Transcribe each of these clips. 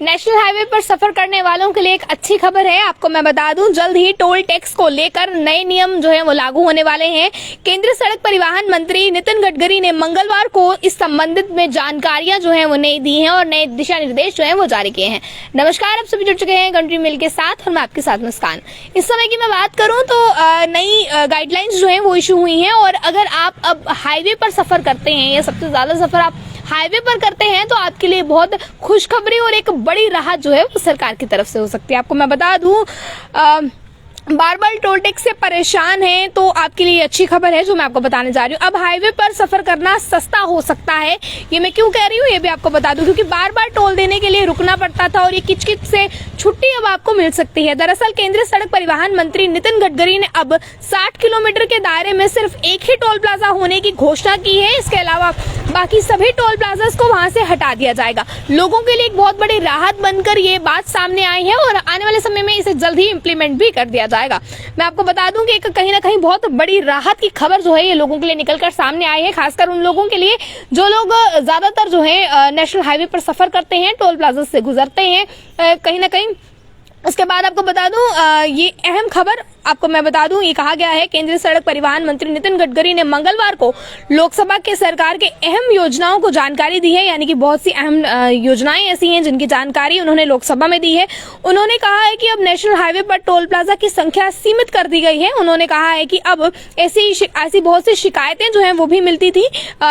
National highway पर सफर करने वालों के लिए एक अच्छी खबर है। आपको मैं बता दूं, जल्द ही टोल टैक्स को लेकर नए नियम जो है वो लागू होने वाले हैं। केंद्रीय सड़क परिवहन मंत्री नितिन गडकरी ने मंगलवार को इस संबंधित में जानकारियां जो है वो नई दी हैं और नए दिशा निर्देश जो है वो जारी किए हैं। नमस्कार, आप सभी जुड़ चुके हैं कंट्री मेल के साथ और मैं आपके साथ मुस्कान। इस समय की मैं बात करूं तो नई गाइडलाइंस जो है वो इशू हुई हैं और अगर आप अब हाईवे पर सफर करते हैं या सबसे ज्यादा सफर आप हाईवे पर करते हैं तो आपके लिए बहुत खुशखबरी और एक बड़ी राहत जो है वो सरकार की तरफ से हो सकती है। आपको मैं बता दूं, बार बार टोल टैक्स से परेशान हैं तो आपके लिए अच्छी खबर है जो मैं आपको बताने जा रही हूँ। अब हाईवे पर सफर करना सस्ता हो सकता है। ये मैं क्यों कह रही हूँ ये भी आपको बता दूं, क्योंकि बार बार टोल देने के लिए रुकना पड़ता था और ये किचकिच से छुट्टी अब आपको मिल सकती है। दरअसल केंद्रीय सड़क परिवहन मंत्री नितिन गडकरी ने अब 60 किलोमीटर के दायरे में सिर्फ एक ही टोल प्लाजा होने की घोषणा की है। इसके अलावा बाकी सभी टोल प्लाजा को वहां से हटा दिया जाएगा। लोगों के लिए एक बहुत बड़ी राहत बनकर ये बात सामने आई है और आने वाले समय में इसे जल्द ही इम्प्लीमेंट भी कर दिया जाएगा। मैं आपको बता दूं कि कहीं ना कहीं बहुत बड़ी राहत की खबर जो है ये लोगों के लिए निकलकर सामने आई है, खासकर उन लोगों के लिए जो लोग ज्यादातर जो है नेशनल हाईवे पर सफर करते हैं, टोल प्लाजा से गुजरते हैं कहीं ना कहीं। उसके बाद आपको बता दूं, ये अहम खबर आपको मैं बता दूं, ये कहा गया है केंद्रीय सड़क परिवहन मंत्री नितिन गडकरी ने मंगलवार को लोकसभा के सरकार के अहम योजनाओं को जानकारी दी है। यानी कि बहुत सी अहम योजनाएं ऐसी हैं जिनकी जानकारी उन्होंने लोकसभा में दी है। उन्होंने कहा है कि अब नेशनल हाईवे पर टोल प्लाजा की संख्या सीमित कर दी गई है। उन्होंने कहा है कि अब ऐसी बहुत सी शिकायतें जो है वो भी मिलती थी,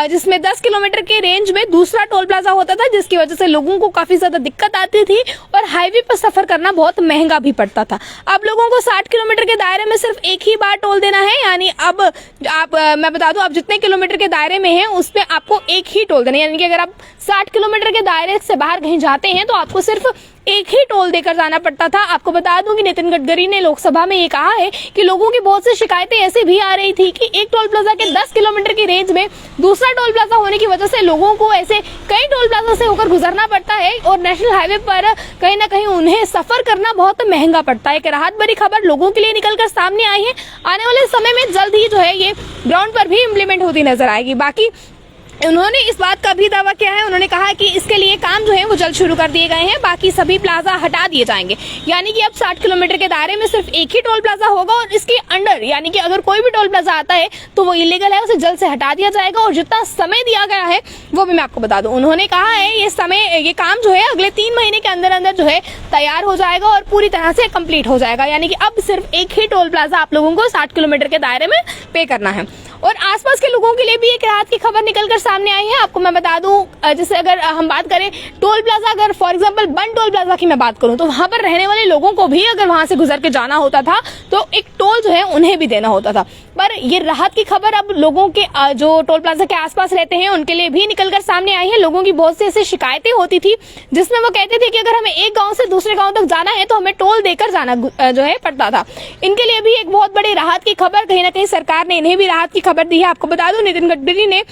जिसमें 10 किलोमीटर के रेंज में दूसरा टोल प्लाजा होता था, जिसकी वजह से लोगों को काफी ज्यादा दिक्कत आती थी और हाईवे पर सफर करना बहुत महंगा भी पड़ता था। अब लोगों को 60 किलोमीटर के दायरे में सिर्फ एक ही बार टोल देना है। यानी अब आप मैं बता दूं, आप जितने किलोमीटर के दायरे में हैं उसमें आपको एक ही टोल देना है। यानी कि अगर आप 60 किलोमीटर के दायरे से बाहर कहीं जाते हैं तो आपको सिर्फ एक ही टोल देकर जाना पड़ता था। आपको बता दूं कि नितिन गडकरी ने लोकसभा में ये कहा है कि लोगों की बहुत सी शिकायतें ऐसी भी आ रही थी कि एक टोल प्लाजा के 10 किलोमीटर की रेंज में दूसरा टोल प्लाजा होने की वजह से लोगों को ऐसे कई टोल प्लाजा से होकर गुजरना पड़ता है और नेशनल हाईवे पर कहीं ना कहीं उन्हें सफर करना बहुत महंगा पड़ता है। एक राहत भरी खबर लोगों के लिए निकलकर सामने आई है। आने वाले समय में जल्द ही जो है ये ग्राउंड पर भी इम्प्लीमेंट होती नजर आएगी। बाकी उन्होंने इस बात का भी दावा किया है, उन्होंने कहा कि इसके लिए काम जो है वो जल्द शुरू कर दिए गए हैं। बाकी सभी प्लाजा हटा दिए जाएंगे। यानी कि अब 60 किलोमीटर के दायरे में सिर्फ एक ही टोल प्लाजा होगा और इसके अंडर यानी कि अगर कोई भी टोल प्लाजा आता है तो वो इलीगल है, उसे जल्द से हटा दिया जाएगा। और जितना समय दिया गया है वो भी मैं आपको बता दूं, उन्होंने कहा है ये काम जो है अगले 3 महीने के अंदर अंदर जो है तैयार हो जाएगा और पूरी तरह से कंप्लीट हो जाएगा। यानी कि अब सिर्फ एक ही टोल प्लाजा आप लोगों को 60 किलोमीटर के दायरे में पे करना है। और आसपास के लोगों के लिए भी एक राहत की खबर निकलकर सामने आई है। आपको मैं बता दूं, जैसे अगर हम बात करें टोल प्लाजा, अगर फॉर एग्जांपल बन टोल प्लाजा की मैं बात करूं तो वहां पर रहने वाले लोगों को भी अगर वहां से गुजर के जाना होता था तो एक टोल जो है उन्हें भी देना होता था। पर ये राहत की खबर अब लोगों के जो टोल प्लाजा के आसपास रहते हैं उनके लिए भी निकलकर सामने आई है। लोगों की बहुत सी ऐसी शिकायतें होती थी जिसमें वो कहते थे कि अगर हमें एक गाँव से दूसरे गाँव तक जाना है तो हमें टोल देकर जाना जो है पड़ता था। इनके लिए भी एक बहुत बड़ी राहत की खबर, कहीं ना कहीं सरकार ने इन्हें भी राहत की खबर दी है। आपको बता दूं, नितिन गडकरी ने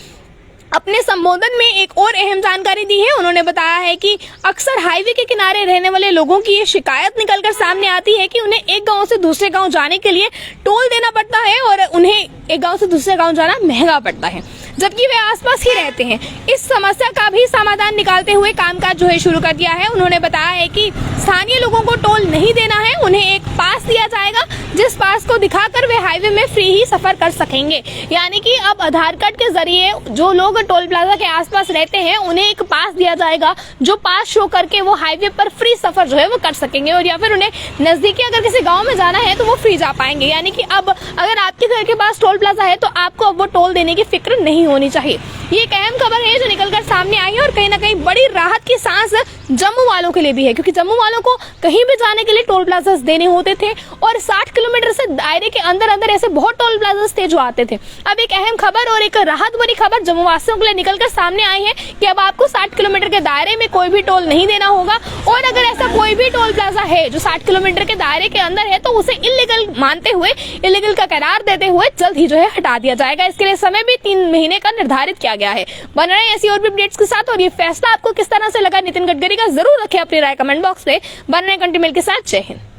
अपने संबोधन में एक और अहम जानकारी दी है। उन्होंने बताया है कि अक्सर हाईवे के किनारे रहने वाले लोगों की ये शिकायत निकलकर सामने आती है कि उन्हें एक गांव से दूसरे गांव जाने के लिए टोल देना पड़ता है और उन्हें एक गांव से दूसरे गांव जाना महंगा पड़ता है, जबकि वे आसपास ही रहते हैं। इस समस्या का भी समाधान निकालते हुए कामकाज जो है शुरू कर दिया है। उन्होंने बताया है कि स्थानीय लोगों को टोल नहीं देना है, उन्हें एक पास दिया जाएगा जिस पास को दिखाकर वे हाईवे में फ्री ही सफर कर सकेंगे। यानी कि अब आधार कार्ड के जरिए जो लोग टोल प्लाजा के आसपास रहते हैं उन्हें एक पास दिया जाएगा, जो पास शो करके वो हाईवे पर फ्री सफर जो है वो कर सकेंगे। और या फिर उन्हें नजदीकी अगर किसी गाँव में जाना है तो वो फ्री जा पाएंगे। यानी कि अब अगर आपके घर के पास टोल प्लाजा है तो आपको अब वो टोल देने की फिक्र नहीं होनी चाहिए। ये एक अहम खबर है जो निकलकर सामने आई है और कहीं ना कहीं बड़ी राहत की सांस जम्मू वालों के लिए भी है, क्योंकि जम्मू वालों को कहीं भी जाने के लिए टोल प्लाजा देने होते थे और 60 किलोमीटर से दायरे के अंदर अंदर ऐसे बहुत टोल प्लाजा थे जो आते थे। अब एक अहम खबर और एक राहत भरी खबर जम्मू वासियों के लिए निकलकर सामने आई है कि अब आपको 60 किलोमीटर के दायरे में कोई भी टोल नहीं देना होगा और अगर ऐसा कोई भी टोल प्लाजा है जो 60 किलोमीटर के दायरे के अंदर है तो उसे इलीगल मानते हुए, इलीगल का करार देते हुए जल्द ही जो है हटा दिया जाएगा। इसके लिए समय भी 3 महीने का निर्धारित किया गया है। बन रहे हैं ऐसी और भी अपडेट्स के साथ। और ये फैसला आपको किस तरह से लगा नितिन गडकरी का, जरूर रखें अपनी राय कमेंट बॉक्स पे। बन रहे कंट्री मेल के साथ। जय हिंद।